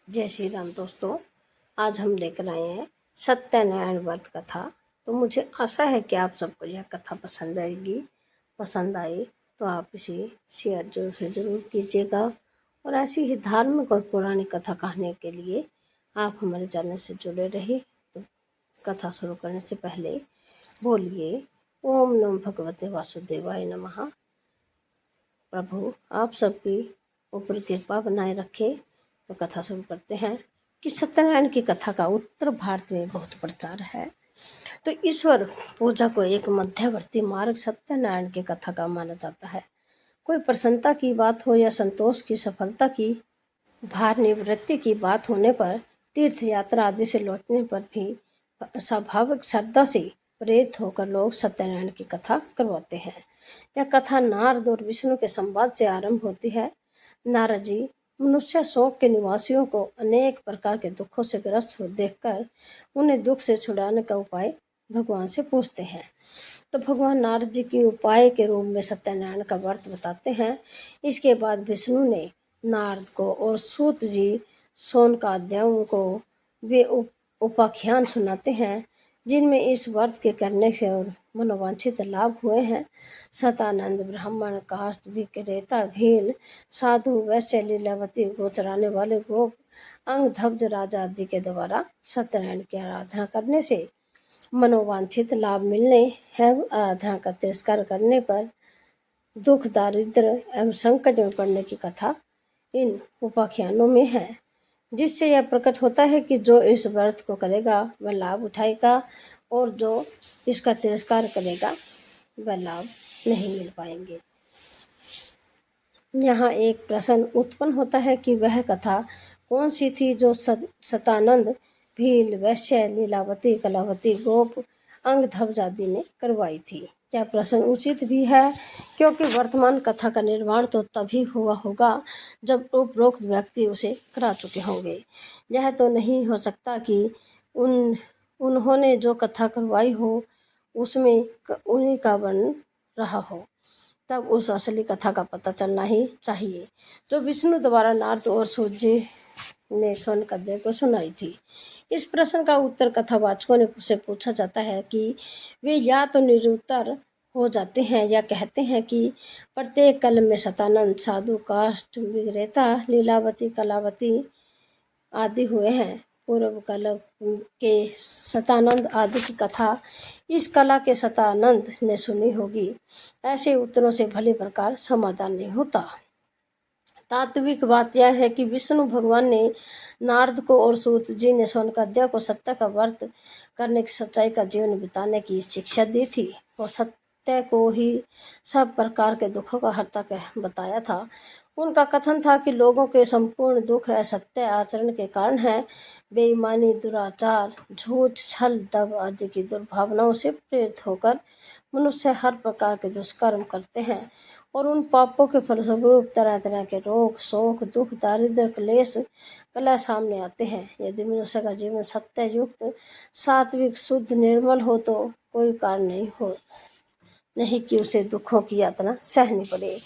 जय श्री राम दोस्तों। आज हम लेकर आए हैं सत्यनारायण व्रत कथा। तो मुझे आशा है कि आप सबको यह कथा पसंद आएगी। पसंद आई तो आप इसे शेयर जरूर से ज़रूर कीजिएगा। और ऐसी ही धार्मिक और पुरानी कथा कहानी के लिए आप हमारे चैनल से जुड़े रहिए। तो कथा शुरू करने से पहले बोलिए ओम नमो भगवते वासुदेवाय नमः। प्रभु आप सबकी ऊपर कृपा बनाए रखे। तो कथा शुरू करते हैं कि सत्यनारायण की कथा का उत्तर भारत में बहुत प्रचार है। तो ईश्वर पूजा को एक मध्यवर्ती मार्ग सत्यनारायण की कथा का माना जाता है। कोई प्रसन्नता की बात हो या संतोष की, सफलता की, भार निवृत्ति की बात होने पर, तीर्थ यात्रा आदि से लौटने पर भी स्वाभाविक श्रद्धा से प्रेरित होकर लोग सत्यनारायण की कथा करवाते हैं। यह कथा नारद और विष्णु के संवाद से आरंभ होती है। नारद जी मनुष्य शोक के निवासियों को अनेक प्रकार के दुखों से ग्रस्त हो देखकर उन्हें दुख से छुड़ाने का उपाय भगवान से पूछते हैं। तो भगवान नारद जी की उपाय के रूप में सत्यनारायण का व्रत बताते हैं। इसके बाद विष्णु ने नारद को और सूत जी शौनकादियों को वे उपाख्यान सुनाते हैं जिनमें इस व्रत के करने से और मनोवांछित लाभ हुए हैं। सतानंद, ब्राह्मण, काष्ठ, विक्रेता, भील, साधु, वैश्य, लीलावती, गोचराने वाले गोप, अंगधब्ज राजा आदि के द्वारा सत्यनारायण की आराधना करने से मनोवांछित लाभ मिलने एवं आराधना का तिरस्कार करने पर दुख, दारिद्र एवं संकट में पड़ने की कथा इन उपाख्यानों में है। जिससे यह प्रकट होता है कि जो इस व्रत को करेगा वह लाभ उठाएगा और जो इसका तिरस्कार करेगा वह लाभ नहीं मिल पाएंगे। यहाँ एक प्रश्न उत्पन्न होता है कि वह कथा कौन सी थी जो सतानंद, भील, वैश्य, लीलावती, कलावती, गोप, अंगधब्ज आदि ने करवाई थी। यह प्रश्न उचित भी है क्योंकि वर्तमान कथा का निर्माण तो तभी हुआ होगा जब उपरोक्त व्यक्ति उसे करा चुके होंगे। यह तो नहीं हो सकता कि उन्होंने जो कथा करवाई हो उसमें उन्हीं का वर्णन रहा हो। तब उस असली कथा का पता चलना ही चाहिए जो विष्णु द्वारा नारद और सूत जी ने शौनकादियों को सुनाई थी। इस प्रश्न का उत्तर कथावाचकों ने से पूछा जाता है कि वे या तो निरुत्तर हो जाते हैं या कहते हैं कि प्रत्येक कल में सतानंद, साधु, काष्ठ, विक्रेता, लीलावती, कलावती आदि हुए हैं। पूर्व कल के सतानंद आदि की कथा इस कला के सतानंद ने सुनी होगी। ऐसे उत्तरों से भली प्रकार समाधान नहीं होता। तात्विक बात यह है कि विष्णु भगवान ने नारद को और सूत जी ने शौनकादियों को सत्य का व्रत करने की, सच्चाई का जीवन बिताने की शिक्षा दी थी और सत्य को ही सब प्रकार के दुखों का हर्ता बताया था। उनका कथन था कि लोगों के संपूर्ण दुख असत्य आचरण के कारण है। बेईमानी, दुराचार, झूठ, छल, दब आदि की दुर्भावनाओं से प्रेरित होकर मनुष्य हर प्रकार के दुष्कर्म करते हैं और उन पापों के फलस्वरूप तरह तरह के रोग, शोक, दुख, दारिद्र्य, क्लेश, कलह सामने आते हैं। यदि मनुष्य का जीवन सत्य युक्त, सात्विक, शुद्ध, निर्मल हो तो कोई कारण नहीं कि उसे दुखों की यातना सहनी पड़े।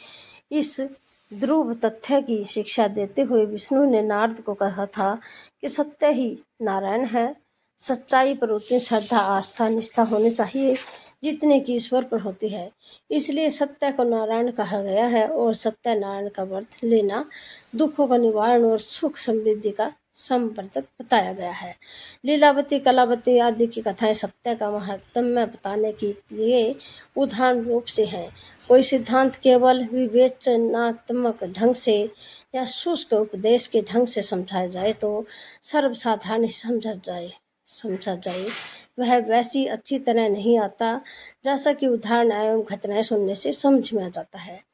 इस ध्रुव तथ्य की शिक्षा देते हुए विष्णु ने नारद को कहा था कि सत्य ही नारायण है। सच्चाई पर उतनी श्रद्धा, आस्था, निष्ठा होनी चाहिए जितने की ईश्वर पर होती है। इसलिए सत्य को नारायण कहा गया है और सत्यनारायण का व्रत लेना दुखों का निवारण और सुख समृद्धि का संवर्धक बताया गया है। लीलावती, कलावती आदि की कथाएं सत्य का महत्व बताने के लिए उदाहरण रूप से हैं। कोई सिद्धांत केवल विवेचनात्मक ढंग से या शुष्क उपदेश के ढंग से समझाया जाए तो सर्वसाधारण समझा जाए वह वैसी अच्छी तरह नहीं आता जैसा कि उदाहरण एवं घटनाएं सुनने से समझ में आ जाता है।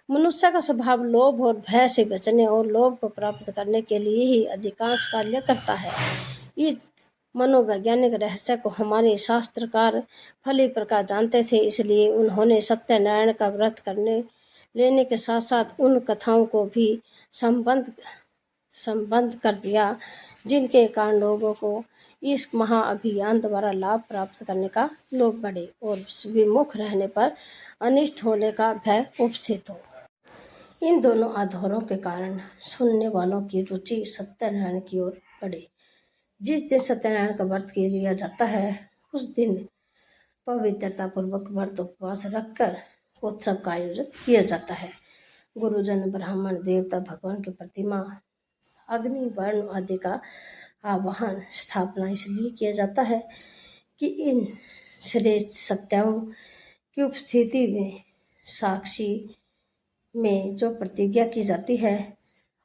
मनुष्य का स्वभाव लोभ और भय से बचने और लोभ को प्राप्त करने के लिए ही अधिकांश कार्य करता है। इस मनोवैज्ञानिक रहस्य को हमारे शास्त्रकार भली प्रकार जानते थे, इसलिए उन्होंने सत्यनारायण का व्रत लेने के साथ साथ उन कथाओं को भी संबंध कर दिया जिनके कारण लोगों को इस महाअभियान द्वारा लाभ प्राप्त करने का लोभ बढ़े और विमुख रहने पर अनिष्ट होने का भय उपस्थित हो। इन दोनों आधारों के कारण सुनने वालों की रुचि सत्यनारायण की ओर बढ़ी। जिस दिन सत्यनारायण का व्रत के लिया जाता है उस दिन पवित्रता पूर्वक व्रत उपवास रखकर उत्सव का आयोजन किया जाता है। गुरुजन, ब्राह्मण, देवता, भगवान की प्रतिमा, अग्नि, वर्ण आदि का आवाहन स्थापना इसलिए किया जाता है कि इन श्रेष्ठ सत्याओं की उपस्थिति में साक्षी में जो प्रतिज्ञा की जाती है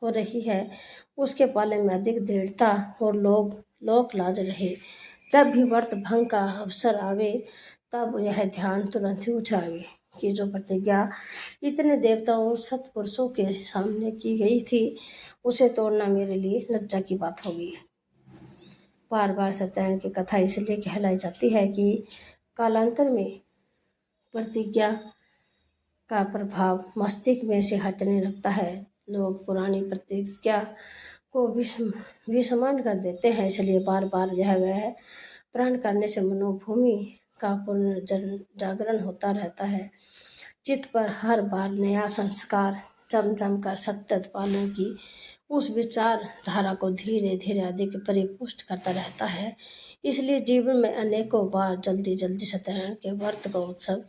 हो रही है उसके पालन में अधिक दृढ़ता और लोक लाज रहे। जब भी व्रत भंग का अवसर आवे तब यह ध्यान तुरंत ही उठावे कि जो प्रतिज्ञा इतने देवताओं और सत्पुरुषों के सामने की गई थी उसे तोड़ना मेरे लिए लज्जा की बात होगी। बार बार सत्यनारायण की कथा इसलिए कहलाई जाती है कि कालांतर में प्रतिज्ञा का प्रभाव मस्तिष्क में से हटने लगता है। लोग पुरानी प्रतिज्ञा को विस्मरण कर देते हैं, इसलिए बार बार यह वह प्रण करने से मनोभूमि का पुनर्जागरण होता रहता है। चित्त पर हर बार नया संस्कार जम कर सतत पालन की उस विचार धारा को धीरे धीरे अधिक परिपुष्ट करता रहता है। इसलिए जीवन में अनेकों बार जल्दी जल्दी सत्यनारायण के व्रत का उत्सव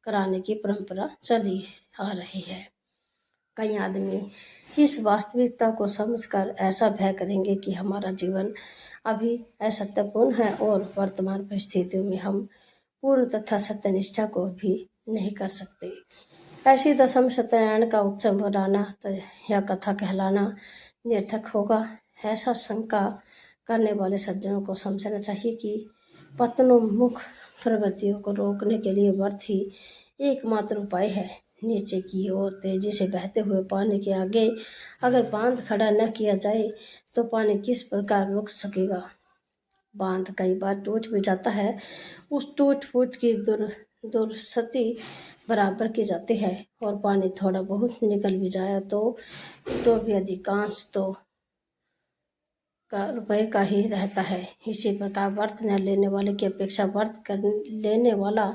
कराने की परंपरा चली आ रही है। कई आदमी इस वास्तविकता को समझकर ऐसा भय करेंगे कि हमारा जीवन अभी असत्यपूर्ण है और वर्तमान परिस्थितियों में हम पूर्ण तथा सत्यनिष्ठा को भी नहीं कर सकते। ऐसी दशा में सत्यनारायण का उत्सव मनाना या कथा कहलाना निरर्थक होगा। ऐसा शंका करने वाले सज्जनों को समझना चाहिए कि पतनोन्मुख प्रवृत्तियों को रोकने के लिए व्रत ही एकमात्र उपाय है। नीचे की ओर तेजी से बहते हुए पानी के आगे अगर बांध खड़ा न किया जाए तो पानी किस प्रकार रुक सकेगा। बांध कई बार टूट भी जाता है, उस टूट फूट की दुर्स्थिति बराबर की जाती है और पानी थोड़ा बहुत निकल भी जाए तो भी अधिकांश तो का रुपये का ही रहता है। इसी प्रकार व्रत न लेने वाले की अपेक्षा व्रत कर लेने वाला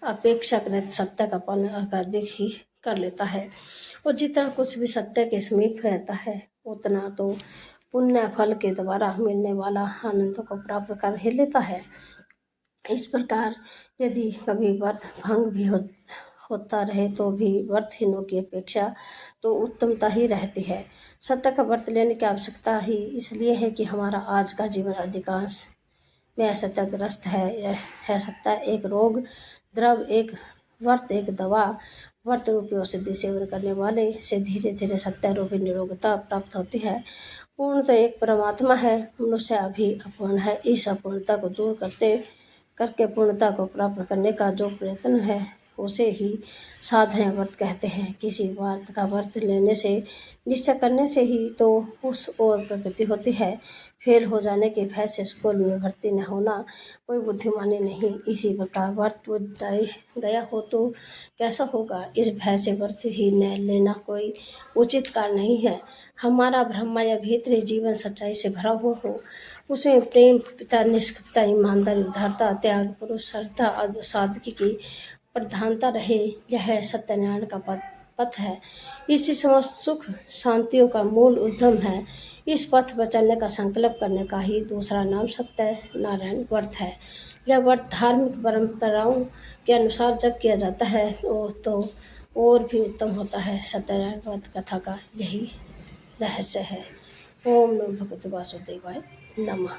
अपेक्षाकृत सत्य का पालन अधिक ही कर लेता है और जितना कुछ भी सत्य के समीप रहता है उतना तो पुण्य फल के द्वारा मिलने वाला आनंद को प्राप्त कर ही लेता है। इस प्रकार यदि कभी व्रत भंग भी होता रहे तो भी व्रतहीनों की अपेक्षा तो उत्तमता ही रहती है। सत्य का व्रत लेने की आवश्यकता ही इसलिए है कि हमारा आज का जीवन अधिकांश में असत्यग्रस्त है। यह सत्य एक रोग, द्रव एक व्रत एक दवा। व्रत रूपी औषधि सेवन करने वाले से धीरे धीरे सत्य रूपी निरोगता प्राप्त होती है। पूर्ण तो एक परमात्मा है, मनुष्य अभी अपूर्ण है। इस अपूर्णता को दूर करके पूर्णता को प्राप्त करने का जो प्रयत्न है उसे ही साधना व्रत कहते हैं। किसी व्रत का व्रत लेने से निश्चय करने से ही तो उस ओर प्रगति होती है। फेल हो जाने के भय से स्कूल में भर्ती न होना कोई बुद्धिमानी नहीं। इसी प्रकार व्रत टूट गया हो तो कैसा होगा, इस भय से व्रत ही न लेना कोई उचित कार्य नहीं है। हमारा ब्रह्मा या भीतरी जीवन सच्चाई से भरा हुआ हो, उसमें प्रेम, पिता, निष्ठता, ईमानदारी, उदारता, त्याग, पुरुषार्थ, सादगी की प्रधानता रहे, यह सत्यनारायण का पथ है। इसी समस्त सुख शांतियों का मूल उद्यम है। इस पथ पर चलने का संकल्प करने का ही दूसरा नाम सत्यनारायण व्रत है। यह व्रत धार्मिक परंपराओं के अनुसार जब किया जाता है तो और भी उत्तम होता है। सत्यनारायण व्रत कथा का यही रहस्य है। ओम नमो भगवते वासुदेवाय नमः।